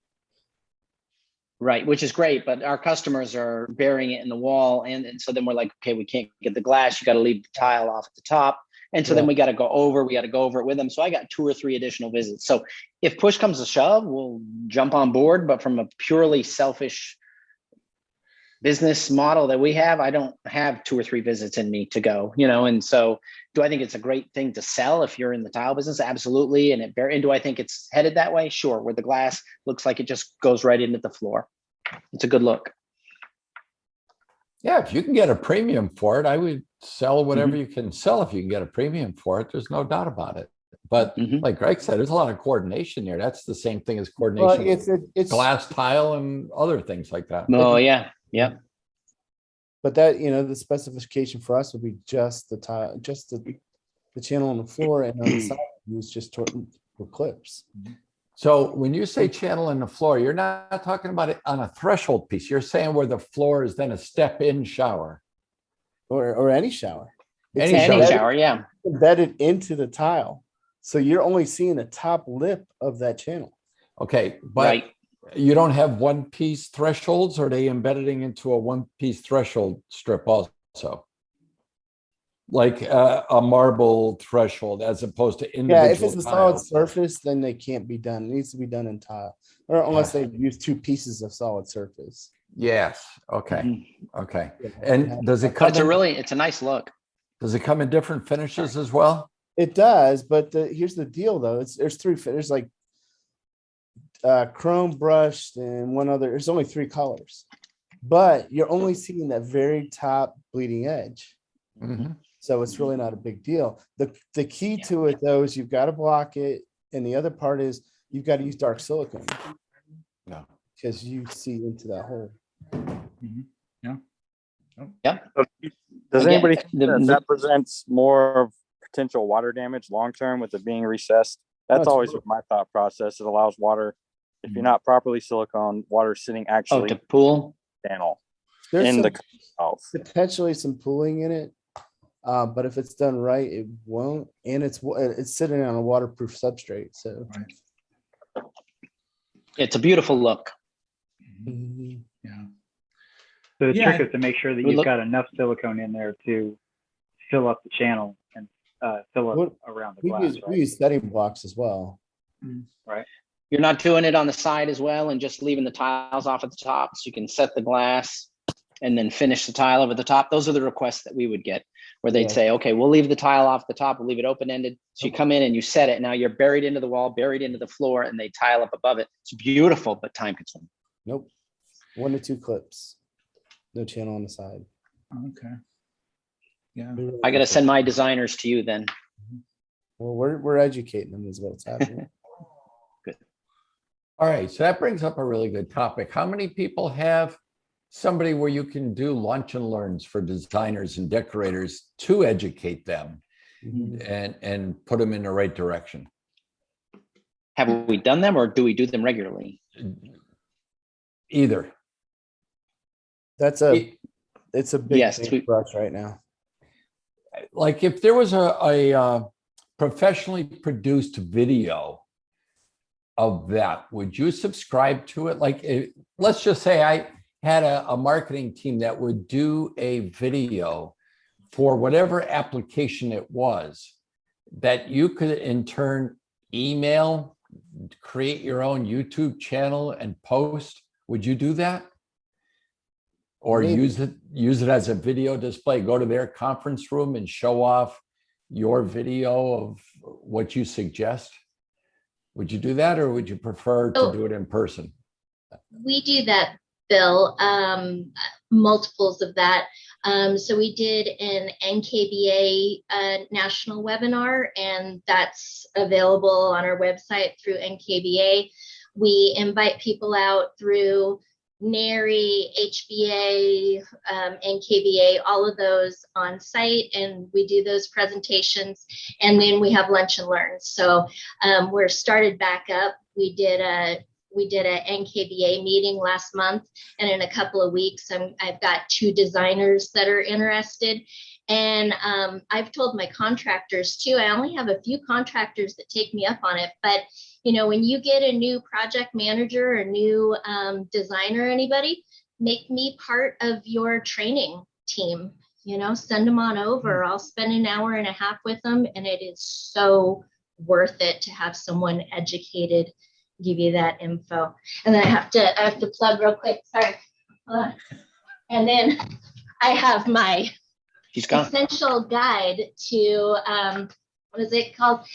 Right, which is great, but our customers are burying it in the wall, and so then we're like, okay, we can't get the glass. You got to leave the tile off at the top, and so then we got to go over it with them. So I got 2 or 3 additional visits. So if push comes to shove, we'll jump on board. But from a purely selfish business model that we have, I don't have 2 or 3 visits in me to go, And so, do I think it's a great thing to sell if you're in the tile business? Absolutely. And do I think it's headed that way? Sure. Where the glass looks like it just goes right into the floor. It's a good look. Yeah, if you can get a premium for it, I would sell whatever you can sell if you can get a premium for it. There's no doubt about it. But like Greg said, there's a lot of coordination there. That's the same thing as coordination with it's glass tile and other things like that. Oh, yeah. Yep. But that, the specification for us would be just the tile, just the channel on the floor, and on the side use just for clips. So when you say channel in the floor, you're not talking about it on a threshold piece. You're saying where the floor is then a step-in shower. Or any shower. Any shower, yeah. Embedded into the tile. So you're only seeing the top lip of that channel. Okay, but you don't have one-piece thresholds, or are they embedding into a one-piece threshold strip also? Like a marble threshold as opposed to individual Yeah, if it's a solid tiles. surface, then they can't be done. It needs to be done in tile, or unless they use 2 pieces of solid surface. Yes. Okay. Okay. And does it But come? it's a nice look. Does it come in different finishes as well? It does, but here's the deal, though. There's like chrome brushed and one other. There's only 3 colors, but you're only seeing that very top bleeding edge. So it's really not a big deal. The key to it, though, is you've got to block it, and the other part is you've got to use dark silicone. No, because you see into that hole. Yeah. Yeah. Does Again, anybody think that presents more of potential water damage long term with it being recessed? That's always my thought process. It allows water, if you're not properly silicone, water sitting actually to pool channel There's in some, the house. potentially some pooling in it, but if it's done right, it won't. And it's sitting on a waterproof substrate, so it's a beautiful look. Yeah. So the Yeah. trick is to make sure that you've got enough silicone in there to fill up the channel and fill up around the glass. We use setting blocks as well. Right. You're not doing it on the side as well and just leaving the tiles off at the top, so you can set the glass and then finish the tile over the top. Those are the requests that we would get, where they'd say, okay, we'll leave the tile off the top, we'll leave it open-ended. So you come in and you set it. Now you're buried into the wall, buried into the floor, and they tile up above it. It's beautiful, but time consuming. Nope. 1 to 2 clips. No channel on the side. Okay. Yeah. I got to send my designers to you then. Well, we're educating them is what's happening. Good. All right. So that brings up a really good topic. How many people have somebody where you can do lunch and learns for designers and decorators to educate them and put them in the right direction. Have we done them or do we do them regularly? Either. It's a big thing for us right now. Like if there was a professionally produced video of that, would you subscribe to it? Like, let's just say I had a marketing team that would do a video for whatever application it was, that you could in turn email, create your own YouTube channel and post. Would you do that? Or use it as a video display, go to their conference room and show off your video of what you suggest? Would you do that, or would you prefer to do it in person? We do that, Bill, multiples of that. So we did an NKBA national webinar, and that's available on our website through NKBA. We invite people out through NARI, HBA, NKBA, all of those on site, and we do those presentations, and then we have lunch and learn. So we're started back up. We did a NKBA meeting last month, and in a couple of weeks, I've got 2 designers that are interested. And I've told my contractors too, I only have a few contractors that take me up on it, but you know, when you get a new project manager or new designer, anybody, make me part of your training team, you know, send them on over. I'll spend an hour and a half with them, and it is so worth it to have someone educated give you that info. And then I have to plug real quick, sorry. And then I have my essential guide to what is it called?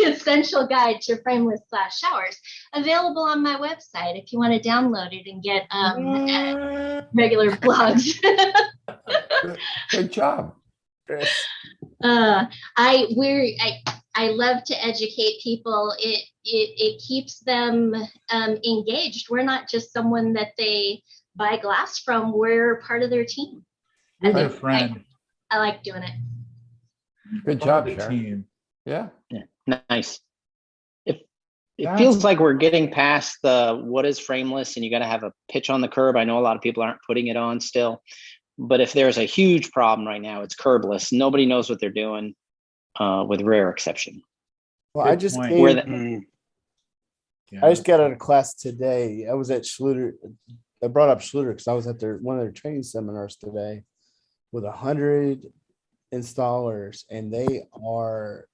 Essential Guide to Frameless Showers, available on my website if you want to download it and get regular blogs. Good job. I love to educate people. It keeps them engaged. We're not just someone that they buy glass from. We're part of their team. You're a friend. I like doing it. Good job, Sharon. Yeah. Nice. It feels like we're getting past the what is frameless, and you got to have a pitch on the curb. I know a lot of people aren't putting it on still, but if there's a huge problem right now, it's curbless. Nobody knows what they're doing, with rare exception. Well, I just got out of class today. I was at Schluter. I brought up Schluter because I was at one of their training seminars today with 100 installers, and they are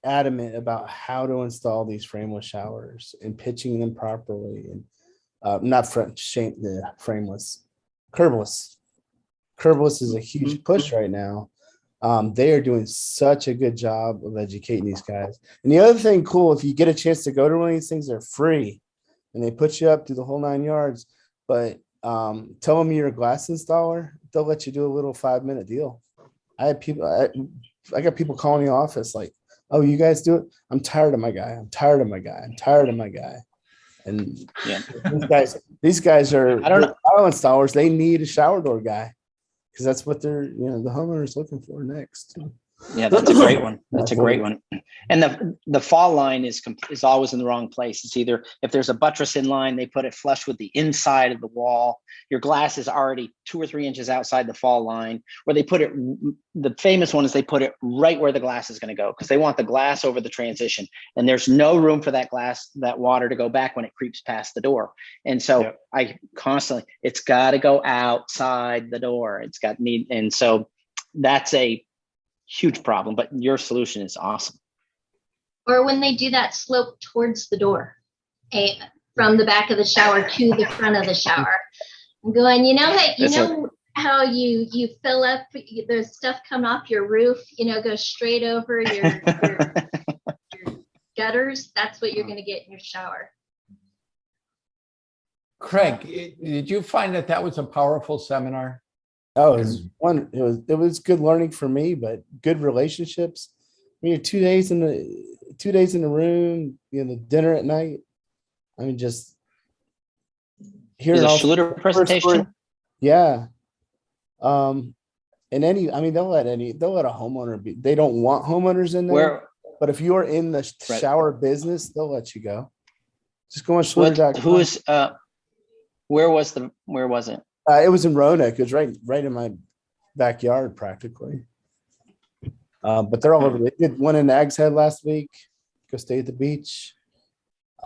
adamant about how to install these frameless showers and pitching them properly, and frameless, curbless. Curbless is a huge push right now. They are doing such a good job of educating these guys. And the other thing cool, if you get a chance to go to one of these things, they're free and they put you up through the whole 9 yards. But tell them you're a glass installer, they'll let you do a little 5-minute deal. I got people calling the office like, oh, you guys do it? I'm tired of my guy. I'm tired of my guy. I'm tired of my guy. And yeah, these guys are tile installers. They need a shower door guy because that's what they're, the homeowner is looking for next. Yeah, that's a great one. That's a great one. And the fall line is always in the wrong place. It's either if there's a buttress in line, they put it flush with the inside of the wall. Your glass is already 2 or 3 inches outside the fall line, or they put it. The famous one is they put it right where the glass is going to go because they want the glass over the transition, and there's no room for that water to go back when it creeps past the door. And so I constantly, it's got to go outside the door. And so that's a huge problem, but your solution is awesome. Or when they do that slope towards the door, from the back of the shower to the front of the shower. I'm going, how you fill up, there's stuff coming off your roof, goes straight over your gutters. That's what you're going to get in your shower. Craig, did you find that was a powerful seminar? Oh, it was good learning for me, but good relationships. I mean, 2 days in the room, the dinner at night. I mean, just here Is in a all Schluter presentation? Yeah. And I mean, they'll let a homeowner be. They don't want homeowners in there, Where, but if you're in the Right. shower business, they'll let you go. Just go on what, Schluter.com. who is, where was it? It was in Roanoke. It was right in my backyard practically. But they're all over. They did one in Nags Head last week. Go stay at the beach.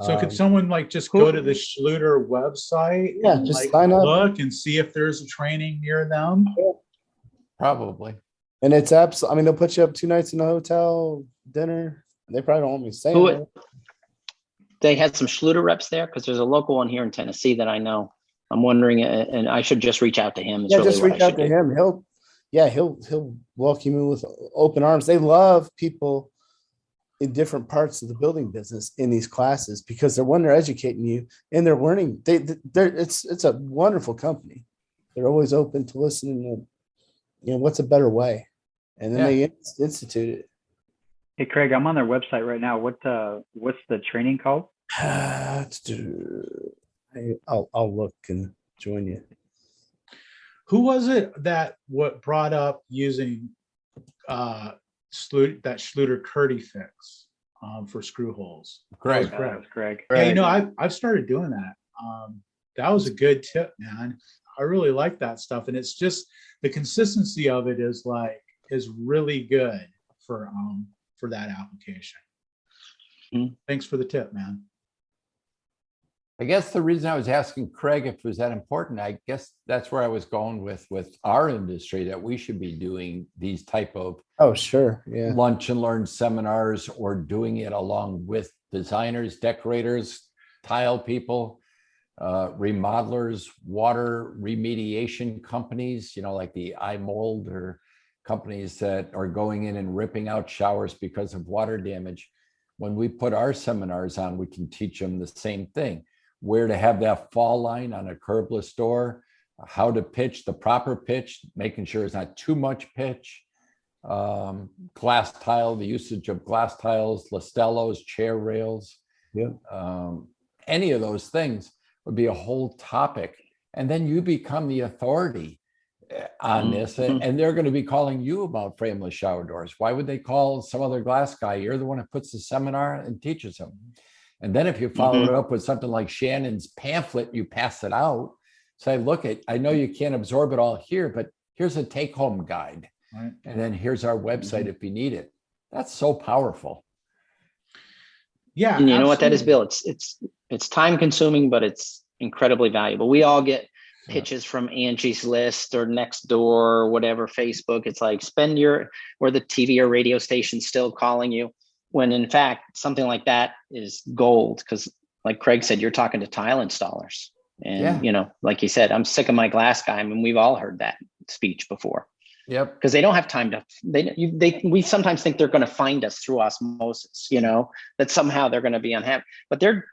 So could someone like just go to the Schluter website? Yeah, and, just like, sign up. look and see if there's a training near them? Probably. And it's absolutely, I mean, they'll put you up 2 nights in a hotel, dinner. They probably don't want me saying Who, it. they had some Schluter reps there? Because there's a local one here in Tennessee that I know. I'm wondering, and I should just reach out to him. Is Yeah, really just what I reach out should to do. him. He'll welcome you with open arms. They love people in different parts of the building business in these classes because they're educating you and they're learning. It's a wonderful company. They're always open to listening to, what's a better way, and then they institute it. Hey, Craig, I'm on their website right now. What's the training called? I'll look and join you. Who was it that brought up using that Schluter Curdy fix for screw holes? Greg. That was Greg. Yeah, I've started doing that. That was a good tip, man. I really like that stuff, and it's just the consistency of it is really good for that application. Thanks for the tip, man. I guess the reason I was asking Craig if it was that important, I guess that's where I was going with our industry, that we should be doing these type of lunch and learn seminars, or doing it along with designers, decorators, tile people, remodelers, water remediation companies, like the iMold, or companies that are going in and ripping out showers because of water damage. When we put our seminars on, we can teach them the same thing: where to have that fall line on a curbless door, how to pitch the proper pitch, making sure it's not too much pitch, glass tile, the usage of glass tiles, Lastellos, chair rails, any of those things would be a whole topic. And then you become the authority on this, and they're going to be calling you about frameless shower doors. Why would they call some other glass guy? You're the one who puts the seminar and teaches them. And then if you follow it up with something like Shannon's pamphlet, you pass it out, say, look, I know you can't absorb it all here, but here's a take-home guide. Right. And then here's our website if you need it. That's so powerful. Yeah. And you know what that is, Bill? It's time consuming, but it's incredibly valuable. We all get pitches from Angie's List or Nextdoor or whatever, Facebook. It's like or the TV or radio station still calling you, when in fact, something like that is gold. Because like Craig said, you're talking to tile installers. And, like you said, I'm sick of my glass guy. I mean, we've all heard that speech before. Yep. Because they don't have time to, we sometimes think they're going to find us through osmosis, that somehow they're going to be unhappy, but they're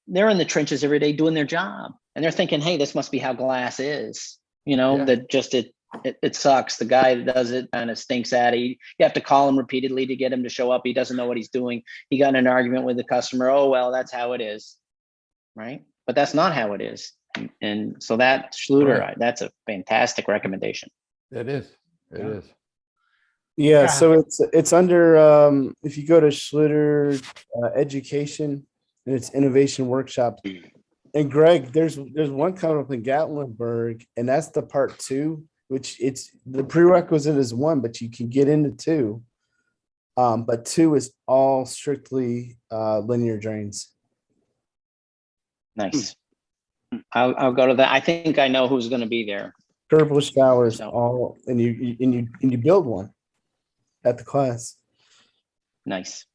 in the trenches every day doing their job. And they're thinking, hey, this must be how glass is, that just, it sucks. The guy that does it kind of stinks at it. You have to call him repeatedly to get him to show up. He doesn't know what he's doing. He got in an argument with the customer. Oh, well, that's how it is. Right. But that's not how it is. And so that Schluter, that's a fantastic recommendation. It is. It is. Yeah. So it's under, if you go to Schluter Education, and it's Innovation Workshop. And Greg, there's one coming up in Gatlinburg, and that's the part 2, which it's the prerequisite is 1, but you can get into 2. But 2 is all strictly linear drains. Nice. I'll go to that. I think I know who's going to be there. Curbless showers, all, and you build one at the class. Nice.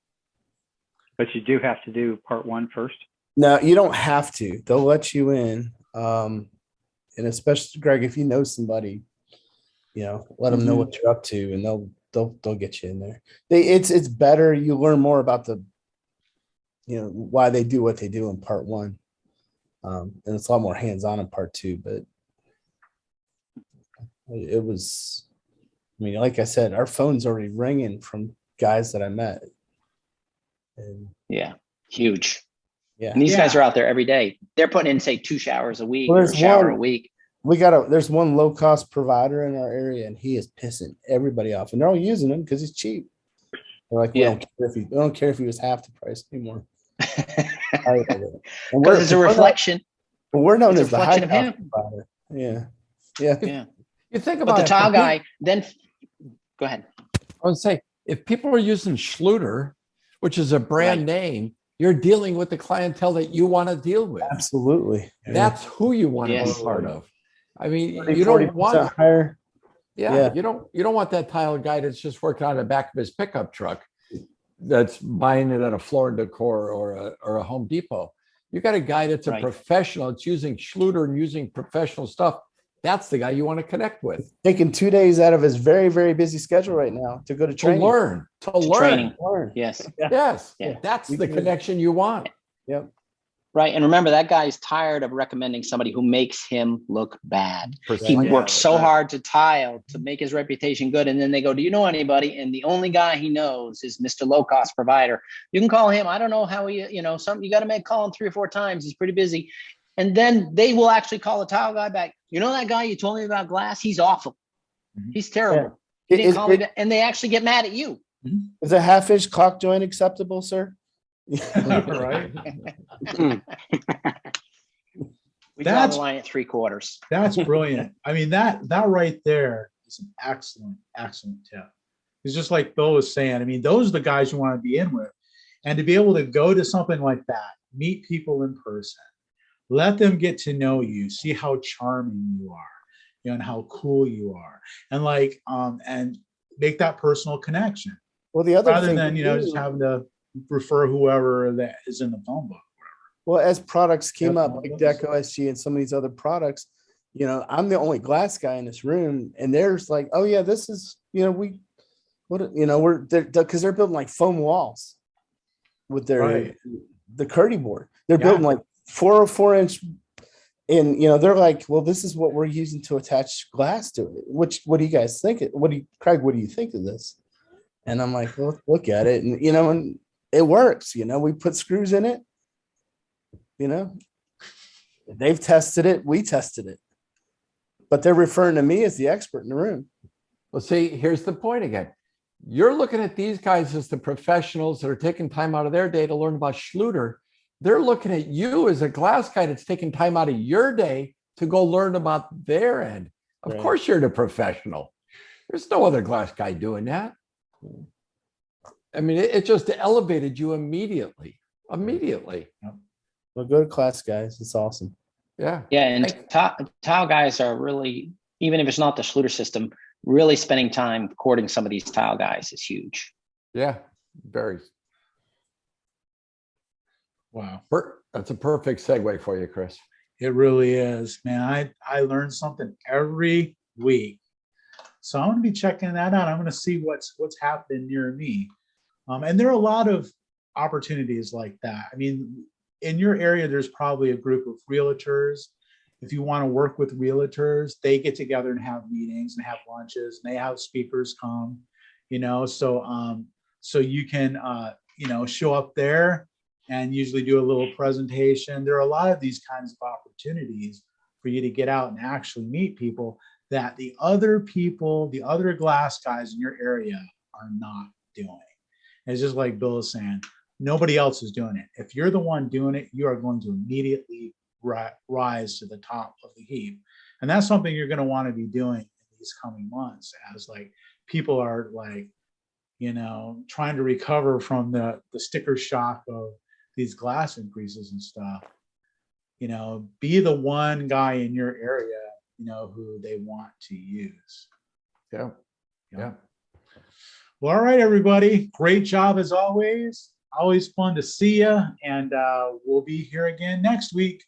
But you do have to do part 1 first. No, you don't have to. They'll let you in. And especially, Greg, if you know somebody, let them know what you're up to, and they'll get you in there. It's better. You learn more about the, why they do what they do in part 1. And it's a lot more hands-on in part 2, but it was, like I said, our phone's already ringing from guys that I met. And yeah, huge. Yeah. And these guys Yeah. are out there every day. They're putting in, say, 2 showers a week Well, or a there's shower one- a week. There's one low cost provider in our area, and he is pissing everybody off, and they're all using him because he's cheap. They're like, we don't care if he was half the price anymore. And Because it's a reflection. we're known it's a as the high reflection of cost him. provider. Yeah. Yeah. Yeah. You think But about the it, tile if we- guy, then go ahead. I would say if people are using Schluter, which is a brand name, you're dealing with the clientele that you want to deal with. Absolutely. That's who you want to Yes. be part of. I mean, 30, you don't 40% want, higher. yeah, you don't want that tile guy that's just working on the back of his pickup truck that's buying it at a Floor and Decor or a Home Depot. You got a guy that's a Right. professional. It's using Schluter and using professional stuff. That's the guy you want to connect with. Taking 2 days out of his very, very busy schedule right now to go to To training. learn. To learn. Training. Learn. Yes. Yes. Yeah. That's We the can- connection you want. Yep. Right. And remember, that guy is tired of recommending somebody who makes him look bad. He Precisely. works so hard to tile to make his reputation good. And then they go, do you know anybody? And the only guy he knows is Mr. Low Cost Provider. You can call him. I don't know how he, you got to call him 3 or 4 times. He's pretty busy. And then they will actually call a tile guy back. You know that guy you told me about glass? He's awful. He's terrible. He didn't call me back. And they actually get mad at you. Is a half-inch caulk joint acceptable, sir? Right. We draw That's- the line at 3/4. That's brilliant. I mean, that right there is an excellent tip. It's just like Bill was saying. I mean, those are the guys you want to be in with. And to be able to go to something like that, meet people in person, let them get to know you, see how charming you are, and how cool you are, and and make that personal connection Well, the other rather thing than, just having to refer whoever that is in the phone book. well, as products came That's up one like of those. Deco SG and some of these other products, I'm the only glass guy in this room, and there's like, oh yeah, this is, we're because they're building like foam walls with their Right. the Curdy board. They're Yeah. building like 404-inch, and they're like, well, this is what we're using to attach glass to it. What do you guys think? Craig, what do you think of this? And I'm like, well, look at it, and and it works. We put screws in it. They've tested it. We tested it. But they're referring to me as the expert in the room. Well, see, here's the point again. You're looking at these guys as the professionals that are taking time out of their day to learn about Schluter. They're looking at you as a glass guy that's taking time out of your day to go learn about their end. Of Right. course, you're the professional. There's no other glass guy doing that. I mean, it just elevated you immediately. Immediately. Well, go to class, guys. It's awesome. Yeah. Yeah, and tile guys are really, even if it's not the Schluter system, really spending time courting some of these tile guys is huge. Yeah. Very. Wow. That's a perfect segue for you, Chris. It really is, man. I learn something every week. So I'm going to be checking that out. I'm going to see what's happening near me. And there are a lot of opportunities like that. I mean, in your area, there's probably a group of realtors. If you want to work with realtors, they get together and have meetings and have lunches, and they have speakers come, so you can, show up there and usually do a little presentation. There are a lot of these kinds of opportunities for you to get out and actually meet people that the other glass guys in your area are not doing. And it's just like Bill is saying, nobody else is doing it. If you're the one doing it, you are going to immediately rise to the top of the heap. And that's something you're going to want to be doing in these coming months, as like people are like, trying to recover from the sticker shock of these glass increases and stuff. Be the one guy in your area, who they want to use. Yeah. Yeah. Well, all right, everybody. Great job as always. Always fun to see you. And we'll be here again next week.